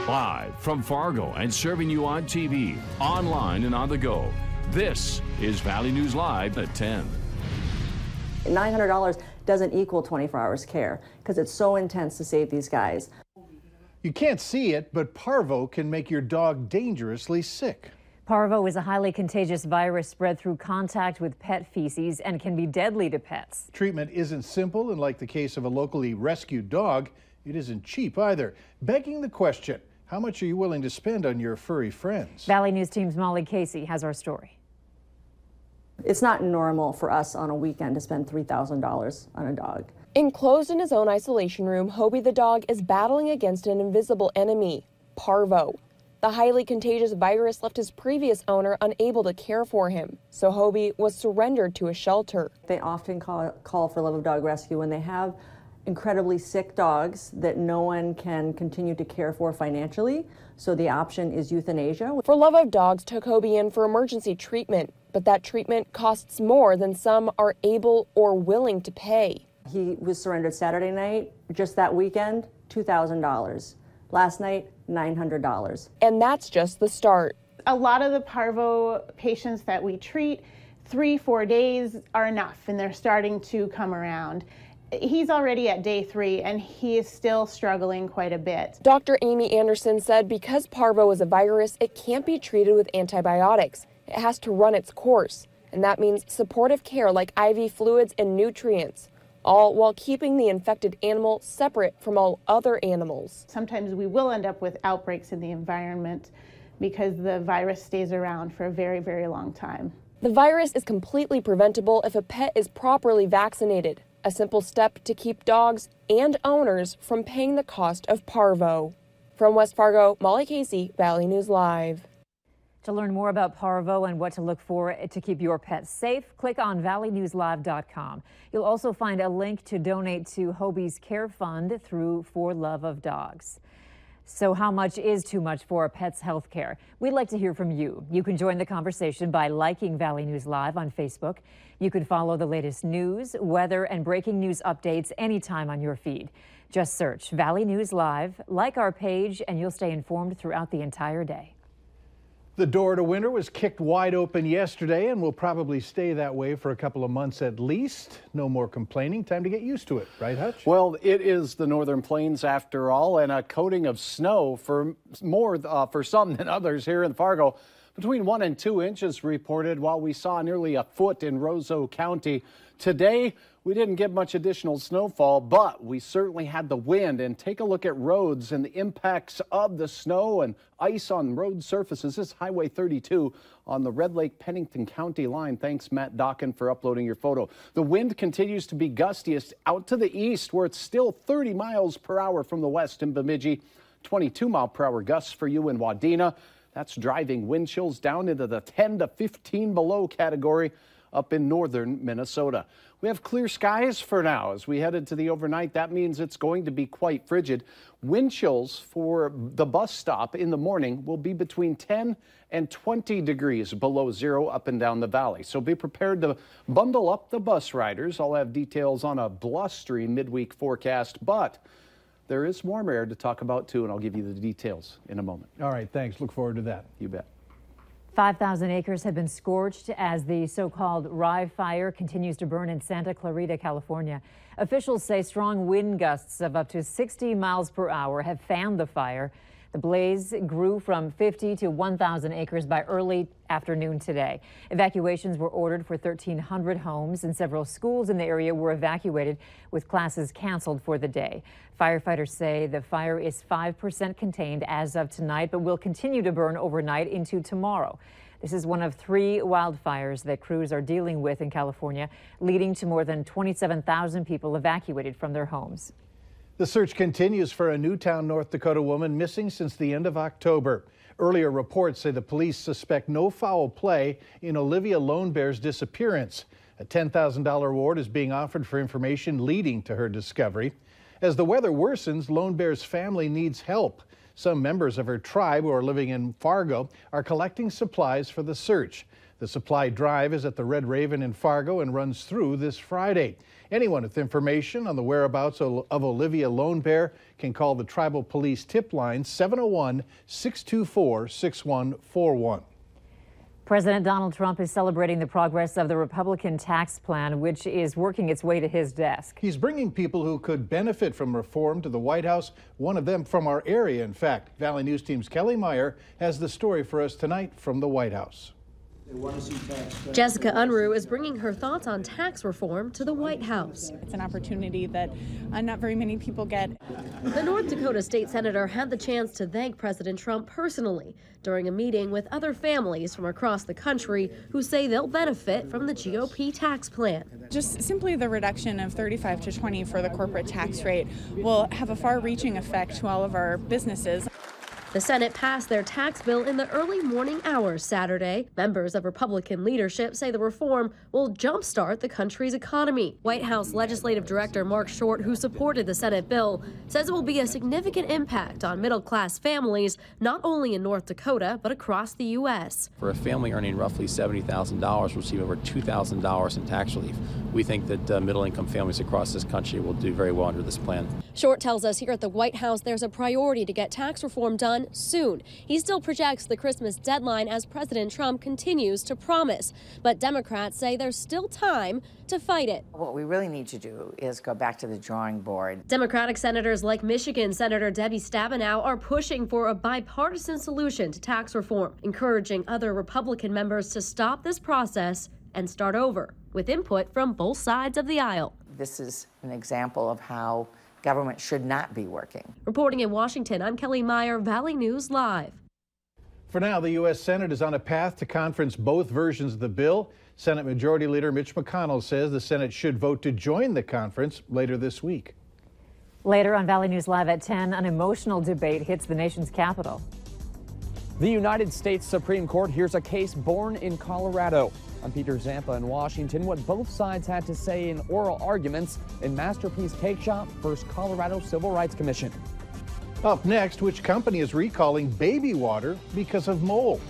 Live from Fargo and serving you on TV, online, and on the go. This is Valley News Live at 10. $900 doesn't equal 24 hours care because it's so intense to save these guys. You can't see it, but Parvo can make your dog dangerously sick. Parvo is a highly contagious virus spread through contact with pet feces and can be deadly to pets. Treatment isn't simple, and like the case of a locally rescued dog, it isn't cheap either. Begging the question, how much are you willing to spend on your furry friends? Valley News Team's Molly Casey has our story. It's not normal for us on a weekend to spend $3,000 on a dog. Enclosed in his own isolation room, Hobie the dog is battling against an invisible enemy, Parvo. The highly contagious virus left his previous owner unable to care for him, so Hobie was surrendered to a shelter. They often call for Love of Dog Rescue when they have incredibly sick dogs that no one can continue to care for financially, so the option is euthanasia. For Love of Dogs took Hobie in for emergency treatment, but that treatment costs more than some are able or willing to pay. He was surrendered Saturday night, just that weekend, $2,000. Last night, $900. And that's just the start. A lot of the Parvo patients that we treat, 3-4 days are enough, and they're starting to come around. He's already at day 3, and he is still struggling quite a bit. Dr. Amy Anderson said because Parvo is a virus, it can't be treated with antibiotics. It has to run its course, and that means supportive care like IV fluids and nutrients, all while keeping the infected animal separate from all other animals. Sometimes we will end up with outbreaks in the environment because the virus stays around for a very, very long time. The virus is completely preventable if a pet is properly vaccinated, a simple step to keep dogs and owners from paying the cost of Parvo. From West Fargo, Molly Casey, Valley News Live. To learn more about Parvo and what to look for to keep your pets safe, click on valleynewslive.com. You'll also find a link to donate to Hobie's Care Fund through For Love of Dogs. So how much is too much for a pet's health care? We'd like to hear from you. You can join the conversation by liking Valley News Live on Facebook. You can follow the latest news, weather, and breaking news updates anytime on your feed. Just search Valley News Live, like our page, and you'll stay informed throughout the entire day. The door to winter was kicked wide open yesterday and will probably stay that way for a couple of months at least. No more complaining. Time to get used to it, right, Hutch? Well, it is the northern plains after all, and a coating of snow for some than others here in Fargo. Between 1 and 2 inches reported, while we saw nearly a foot in Roseau County. Today, we didn't get much additional snowfall, but we certainly had the wind. And take a look at roads and the impacts of the snow and ice on road surfaces. This is Highway 32 on the Red Lake Pennington County line. Thanks, Matt Dokken, for uploading your photo. The wind continues to be gustiest out to the east, where it's still 30 miles per hour from the west in Bemidji, 22-mile-per-hour gusts for you in Wadena. That's driving wind chills down into the 10 to 15 below category up in northern Minnesota. We have clear skies for now as we head into the overnight. That means it's going to be quite frigid. Wind chills for the bus stop in the morning will be between 10 and 20 degrees below zero up and down the valley. So be prepared to bundle up the bus riders. I'll have details on a blustery midweek forecast, but there is warm air to talk about too, and I'll give you the details in a moment. All right, thanks. Look forward to that. You bet. 5,000 acres have been scorched as the so-called rye fire continues to burn in Santa Clarita, California. Officials say strong wind gusts of up to 60 miles per hour have fanned the fire. The blaze grew from 50 to 1,000 acres by early afternoon today. Evacuations were ordered for 1,300 homes, and several schools in the area were evacuated with classes canceled for the day. Firefighters say the fire is 5% contained as of tonight, but will continue to burn overnight into tomorrow. This is one of 3 wildfires that crews are dealing with in California, leading to more than 27,000 people evacuated from their homes. The search continues for a Newtown, North Dakota woman missing since the end of October. Earlier reports say the police suspect no foul play in Olivia Lone Bear's disappearance. A $10,000 reward is being offered for information leading to her discovery. As the weather worsens, Lone Bear's family needs help. Some members of her tribe who are living in Fargo are collecting supplies for the search. The supply drive is at the Red Raven in Fargo and runs through this Friday. Anyone with information on the whereabouts of Olivia Lone Bear can call the Tribal Police tip line 701-624-6141. President Donald Trump is celebrating the progress of the Republican tax plan, which is working its way to his desk. He's bringing people who could benefit from reform to the White House, one of them from our area, in fact. Valley News Team's Kelly Meyer has the story for us tonight from the White House. Jessica Unruh is bringing her thoughts on tax reform to the White House. It's an opportunity that not very many people get. The North Dakota state senator had the chance to thank President Trump personally during a meeting with other families from across the country who say they'll benefit from the GOP tax plan. Just simply the reduction of 35 to 20 for the corporate tax rate will have a far-reaching effect to all of our businesses. The Senate passed their tax bill in the early morning hours Saturday. Members of Republican leadership say the reform will jumpstart the country's economy. White House Legislative Director Mark Short, who supported the Senate bill, says it will be a significant impact on middle-class families, not only in North Dakota, but across the U.S. For a family earning roughly $70,000, will receive over $2,000 in tax relief. We think that middle-income families across this country will do very well under this plan. Short tells us here at the White House there's a priority to get tax reform done soon. He still projects the Christmas deadline as President Trump continues to promise. But Democrats say there's still time to fight it. What we really need to do is go back to the drawing board. Democratic senators like Michigan Senator Debbie Stabenow are pushing for a bipartisan solution to tax reform, encouraging other Republican members to stop this process and start over, with input from both sides of the aisle. This is an example of how government should not be working. Reporting in Washington, I'm Kelly Meyer, Valley News Live. For now, the U.S. Senate is on a path to conference both versions of the bill. Senate Majority Leader Mitch McConnell says the Senate should vote to join the conference later this week. Later on Valley News Live at 10, an emotional debate hits the nation's capital. The United States Supreme Court hears a case born in Colorado. I'm Peter Zampa in Washington. What both sides had to say in oral arguments in Masterpiece Cake Shop versus Colorado Civil Rights Commission. Up next, which company is recalling baby water because of mold?